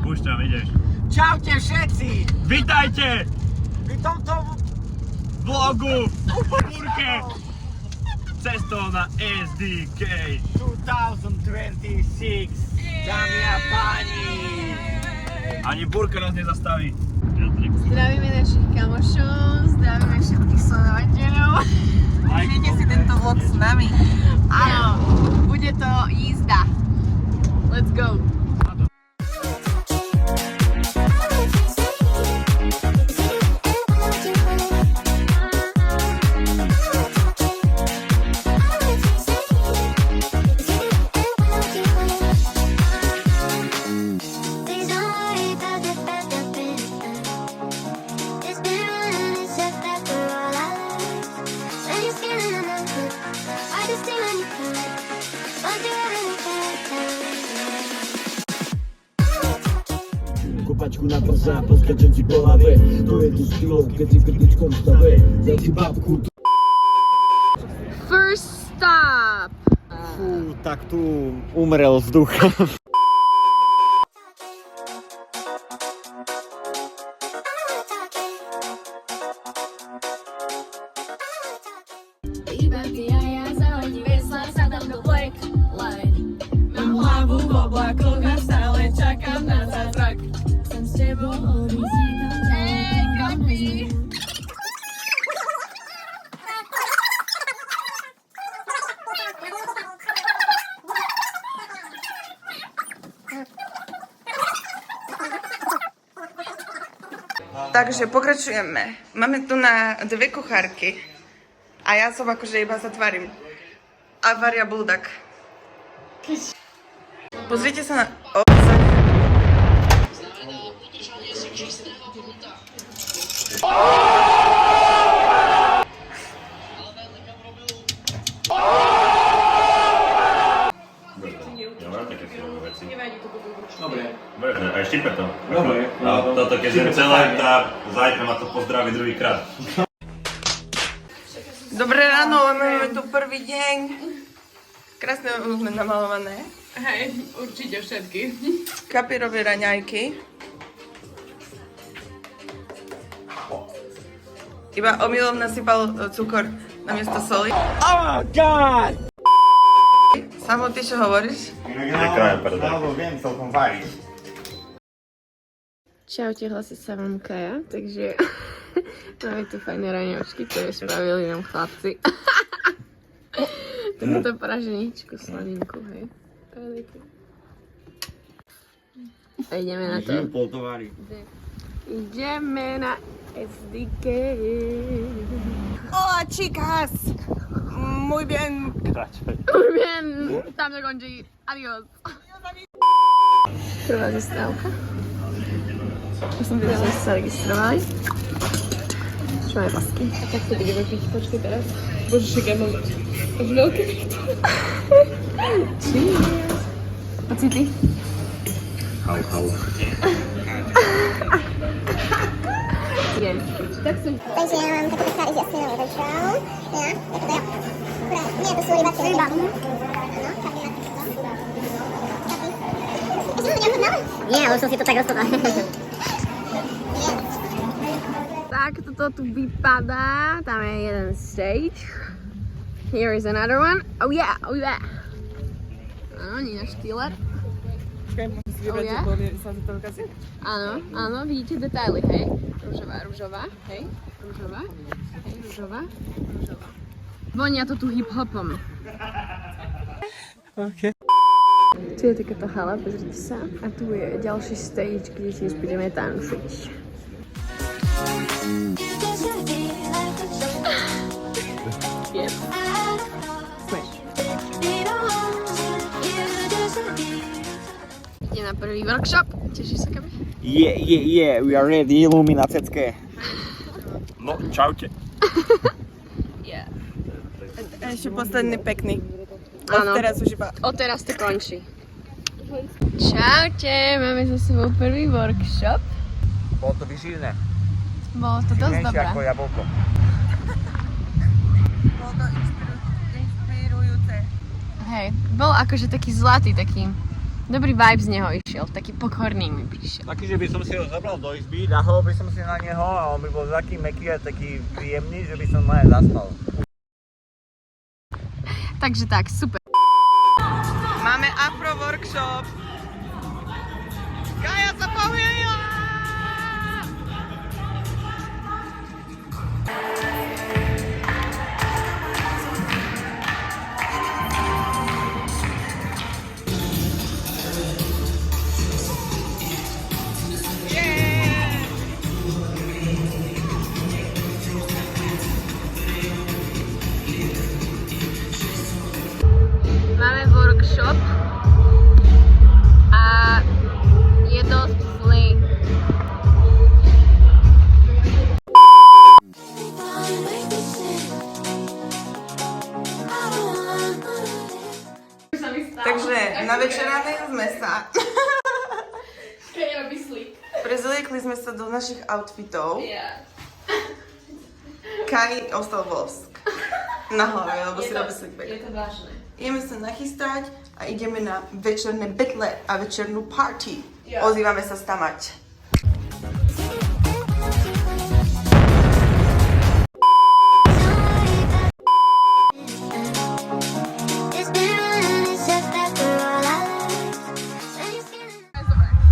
Púšťam, ideš. Čaute všetci! Vítajte Pri tomto vlogu v búrke cestou na SDK. 2026, dámy a páni! Ani búrka nás nezastaví. Zdravíme našich kamošov, zdravíme všetkých sledovateľov. Užite si tento vlog s nami. Áno, bude to jízda. Let's go. Kopačku na prsa, poskačem si po hlave. To je tu štýlov, keď si v kritickom stave. Daj si babku. First stop. Fú, tak tu umrel vzduch. Iba ty a ja zahodí vesla, sadám do black line. Mám hlavu v oblakoch a stále čakám na zázrak. Som s tebou horizítom. Hey, copy. Takže pokračujeme. Máme tu na dve kuchárky. A ja som akože iba zatvárim. A varia buldak. Pozrite sa na... Ja mám také silné veci. Dobre. Aj štípe to. Dobre. A toto keď je celé, tá zajtra ma to pozdraví druhýkrát. Dobré ráno, máme tu prvý deň. Krásne sme namalované. Hej, určite všetky. Kapírové raňajky. Iba omylom nasypal cukor namiesto soli. Oh God! Samo, ty čo hovoríš? Nekrajem, pardon. Áno, viem celkom variť. Čaute, hlasí sa vám Kaja, takže máme tu fajné raňočky, ktoré spravili nám chlapci. Takúto praženičku, slaninku, hej. A ideme na to. Ideme na SDK. Hola, chicas! Muy bien. Muy bien, tam to končí. Adiós. Prvá zastávka. Už som videla, že sa registrovali. Čo máme pasky? A tak to budeme piť, počkej teraz. Bože, však ja mám až veľké nechto. Cheers. Pocity? Hau, hau. Jen. Tak som... Takže ja mám takové staré jasné rozšál. Ja, jako to ja. Akurát, nie, to sú rybacie. Ryba. Áno, kapy na to. Kapy. Ešte som to neochutnala? Nie, už som si to tak rozhodla. Tak toto tu vypadá. Tam je jeden stage. Here is another one. Oh yeah, oh yeah. Áno, Nina Štýler. Počkaj, môžem si vybrať, Oh, yeah? že sa to ukazí? Áno, áno, vidíte detaily, hej? Ružová, ružová, hej? Ružová, hej, ružová, ružová. Vonia to tu hip-hopom. OK. Tu je takáto hala, pozrite sa. A tu je ďalší stage, kde tiež budeme tančiť. Yep. Smash. Ide na prvý workshop. Tešíš sa, Kabi? Yeah, we are ready, iluminacecké. No, čaute. Yeah. Ešte posledný pekný. Áno. Teraz už iba... Odteraz to končí. Čaute, máme za sebou prvý workshop. Bolo to vyživné. Bolo to dosť Silnejšie dobré. ako jablko. Bolo to inšpirujúce. Hej, bol akože taký zlatý, taký Dobrý vibe z neho išiel, taký pokorný mi prišiel. Taký, že by som si ho zobral do izby, ľahol by som si na neho a on by bol taký mäkký a taký príjemný, že by som aj zaspal. Takže tak, super. Máme afro workshop. Kaja sa pohuje! Máme workshop a je dosť zlý. Takže navečeráme sme sa. Prezliekli sme sa do našich outfitov. Kai ostal vosk na hlave, lebo si robí slickback. Je to vážne. Ideme sa nachystať a ideme na večerné betle a večernú party. Ozývame sa stamať.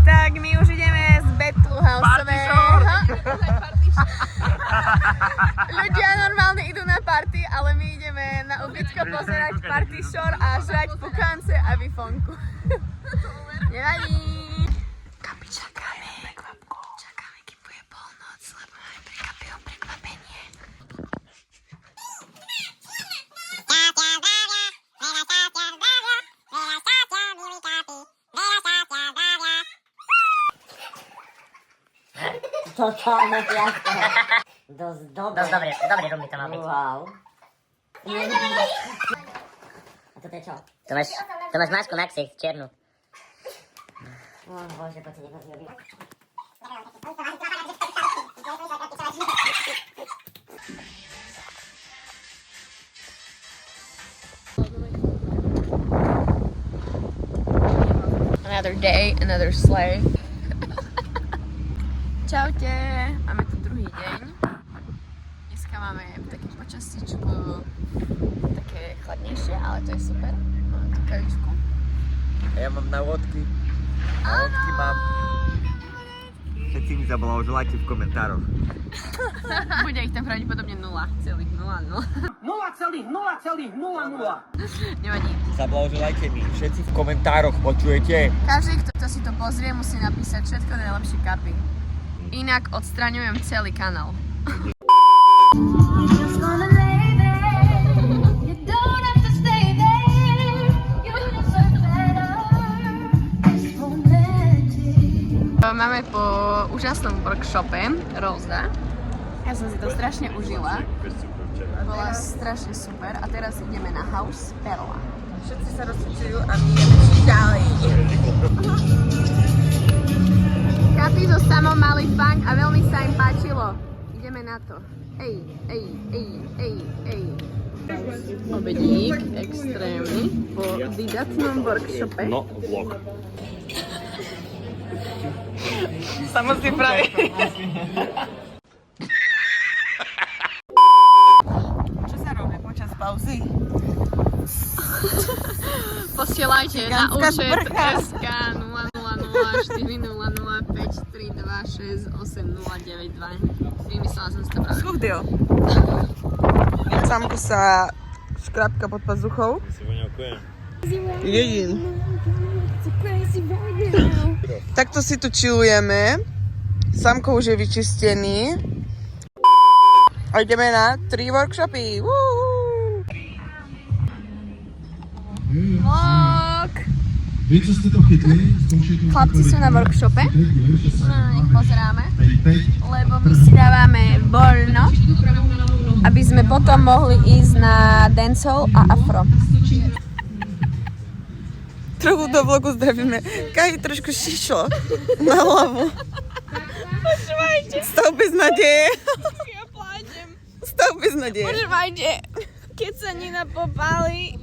Tak my už ideme z Betlu Houseového. Ľudia normálne idú na party, ale my ideme na ubytko pozerať party shore a žrať pukance a bifonku. Nevadí. Kapi, čakáme prekvapku. Čakáme, kým bude polnoc, lebo máme prekvapilo prekvapenie. Totálne fiasko. Dosť dobrý rum by to mal byť. Wow. A toto je čo? To máš masku na ksich, čiernu. Bože, poď si niekto zrobí. Another day, another sleigh. Čaute, máme tu druhý deň. Dneska máme také počasíčko, také chladnejšie, ale to je super. Máme tu kavičku. Ja mám na vodky. Na vodky mám. Všetci mi zablahoželajte v komentároch. Bude ich tam pravdepodobne 0,00. 0,0,00. Nevadí. Zablahoželajte mi všetci v komentároch, počujete? Každý, kto si to pozrie, musí napísať všetko najlepšie kapy. Inak odstraňujem celý kanál. Máme po úžasnom workshope Rosa. Ja som si to strašne užila. Bola strašne super a teraz ideme na House Perla. Všetci sa rozcvičujú a my ideme ďalej. Kapi so Samom mali funk a veľmi sa im páčilo. Ideme na to. Ej. Obedík extrémny po vydatnom workshope. No, vlog. Samo si praví. Čo sa robí počas pauzy? Posielajte na účet SK 00042005326809. Vymyslela som si to práve. Schudil. Samko sa škrapka pod pazuchou. Jedin. Takto si tu chillujeme. Samko už je vyčistený. A ideme na 3 workshopy. Vlog! Vy, co ste to chytli, skúšajte... Chlapci sú na workshope. Na nich pozeráme. Lebo my si dávame voľno, aby sme potom mohli ísť na dancehall a afro. Trochu do vlogu zdravíme. Kaj trošku šišlo na hlavu. Počúvajte. Stav bez nadeje. Ja pláčem. Stav bez nadeje. Počúvajte, keď sa Nina popáli,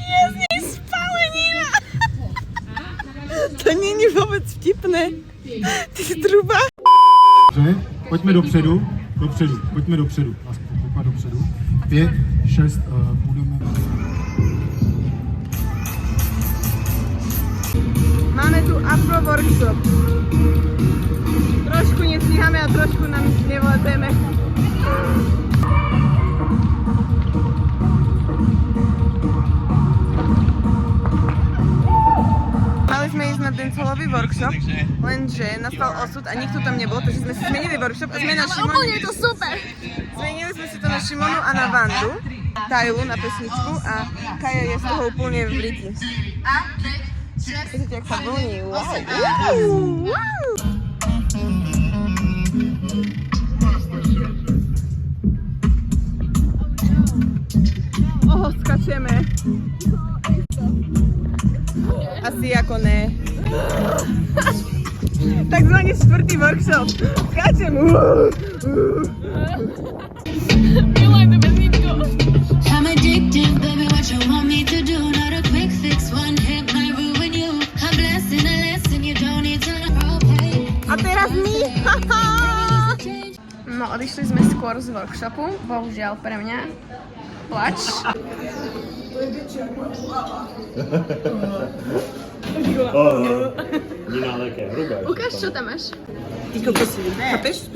Je z nej spalenina. To není vůbec vtipné. Ty truba. Dobře, pojďme dopředu, pojďme dopředu. Pojďme dopředu. 5, 6, budeme... Máme tu afro workshop. Trošku nestíháme a trošku nám nevládeme. Mali sme ísť na ten celový workshop, lenže nastal osud a nikto tam nebol, takže sme si zmenili workshop a sme na Šimonu. Úplne je to super. Zmenili sme si to na Šimonu a na Vandu, Tajlu na pesničku a Kaja je z toho úplne v riti. Vidíte, jak sa vlní, wow. Oho, skačeme. Asi ako ne. Takzvaný čtvrtý workshop. Skačem. Milujem to bezníčko. I'm addicted, baby, what you want me to do? Not a quick fix, one hit might ruin you. I'm blessing a lesson, you don't need to know. A teraz my. No, odišli sme skôr z workshopu, bohužiaľ pre mňa. Plač. Ukáž, čo tam máš. Ty kokosy, chápeš?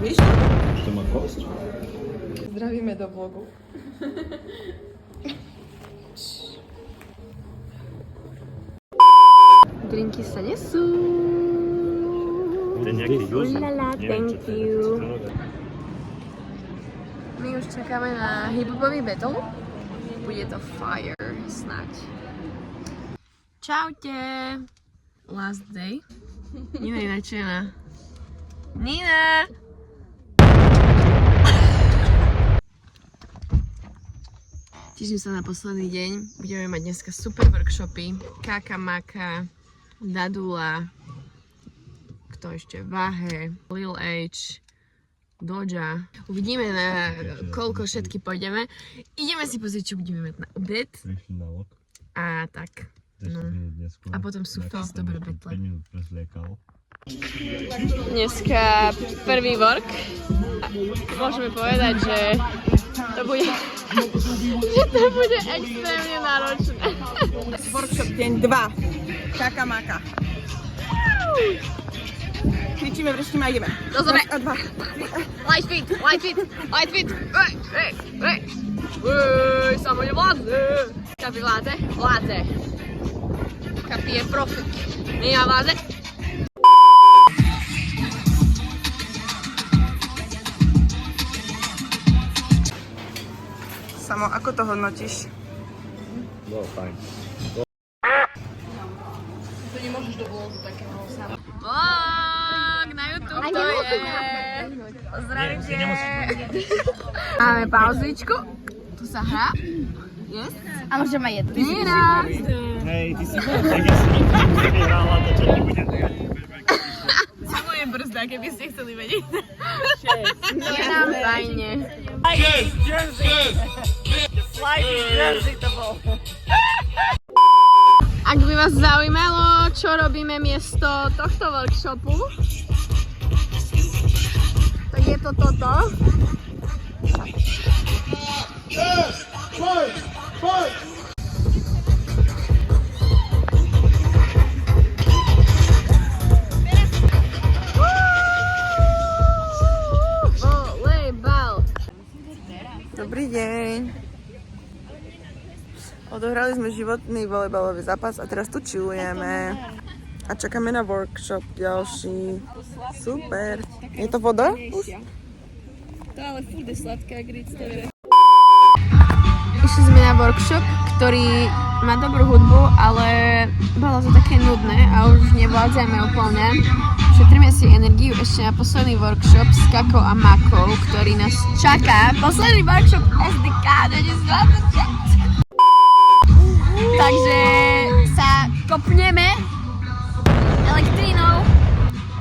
Víš? To má kosť? Zdravíme do vlogu. Drinky sa nesú. To je nejaký juice? Ulala, thank you. My už čakáme na hip-hopový battle. Bude to fire, snáď. Čaute. Last day. Nina je nadšená. Nina! Teším sa na posledný deň. Budeme mať dneska super workshopy. Kaka Maka, Dadula, kto ešte? Vahe, Lil H, Doja. Uvidíme, na koľko všetky pôjdeme. Ideme si pozrieť, čo budeme mať na obed. A tak. No. A potom sú fakt dobré betle. Dneska prvý work. A môžeme povedať, že to bude extrémne náročné. Workshop deň 2. Kaka Maka. Kričíme, vrštíme a ideme. Dobre. A 2. Light feet, light feet, light feet. Samo nevládze. Kapi vládze? Vládze. Kapi je profi. Nina vládze? Samo, ako to hodnotíš? No, fajn. Vlog na YouTube to je. Pozdravite. Máme pauzičku. Tu sa hrá. Yes. A môžem aj jednu. Nina. Hej, ty si tak ja si nikdy nehrála, to čo nebudem dať. Samo je brzda, keby ste chceli vedieť. Je nám fajne. Ak by vás zaujímalo, čo robíme miesto tohto workshopu, tak je to toto. Volejbal. Dobrý deň. Odohrali sme životný volejbalový zápas a teraz tu chillujeme. A čakáme na workshop ďalší. Super. Je to voda? Už? To ale furt je sladká, gric to je. Išli sme na workshop, ktorý má dobrú hudbu, ale bolo to také nudné a už nevládzame úplne. Šetríme si energiu ešte na posledný workshop s Kakou a Makou, ktorý nás čaká. Posledný workshop SDK 2026. Takže sa kopneme elektrínou,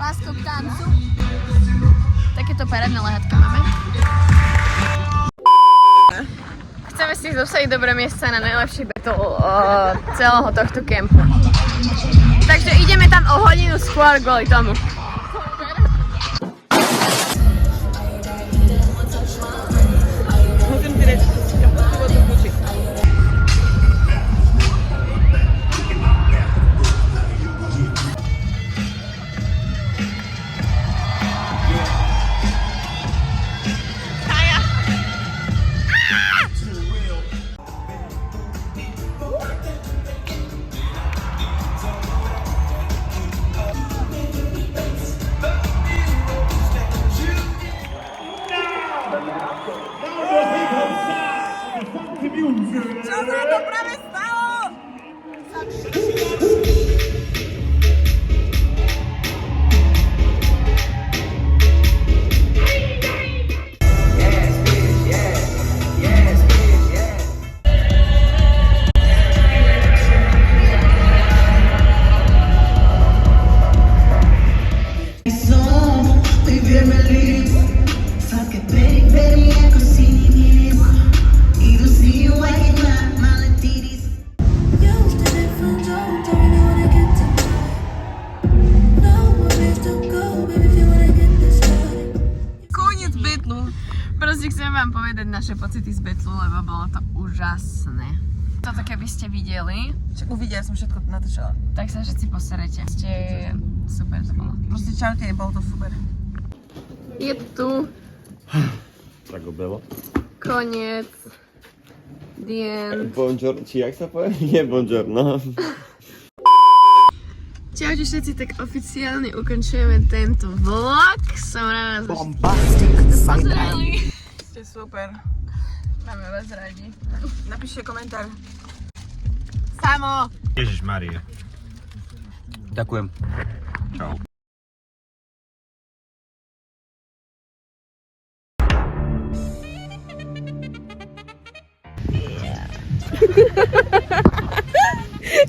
láskou k tancu. Takéto parádne lehatka máme. chceme si dosadiť dobré miesta na najlepší battle celého tohto kempu. Takže ideme tam o hodinu skôr kvôli tomu. Proste chcem vám povedať naše pocity z Betlu, lebo bolo to úžasné. Toto keby ste videli, Uvidela som všetko natočila. tak sa všetci poserete. Ste super to bolo. Proste čaute, bolo to super. Je tu Tak bylo. koniec. The end. Bonjour, či jak sa povie? Nie buongiorno. Čaute všetci, tak oficiálne ukončujeme tento vlog. Som rada, že ste pozreli. Ste super. Máme vás radi. Napíšte komentár. Samo! Ježišmarie. Ďakujem. Čau.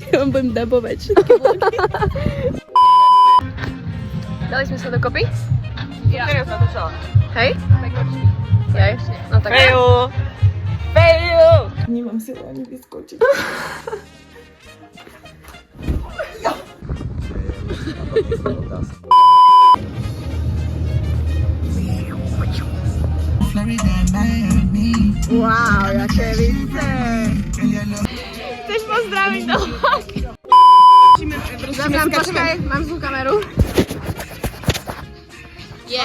Ja vám budem dabovať všetky vlogy. Dali sme sa dokopy? Ja. Teraz natočila. Hej? Hej? No tak. Feju! Feju! Nemám silu ani vyskočiť. Wow, jaké více! Chceš pozdraviť do vlog? Zamkám, počkaj, mám zlú kameru. Je.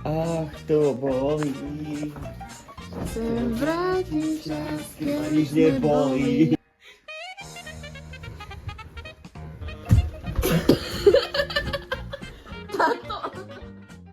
Ach, to bolí. Chcem vrátiť čas, keď Nič nebolí.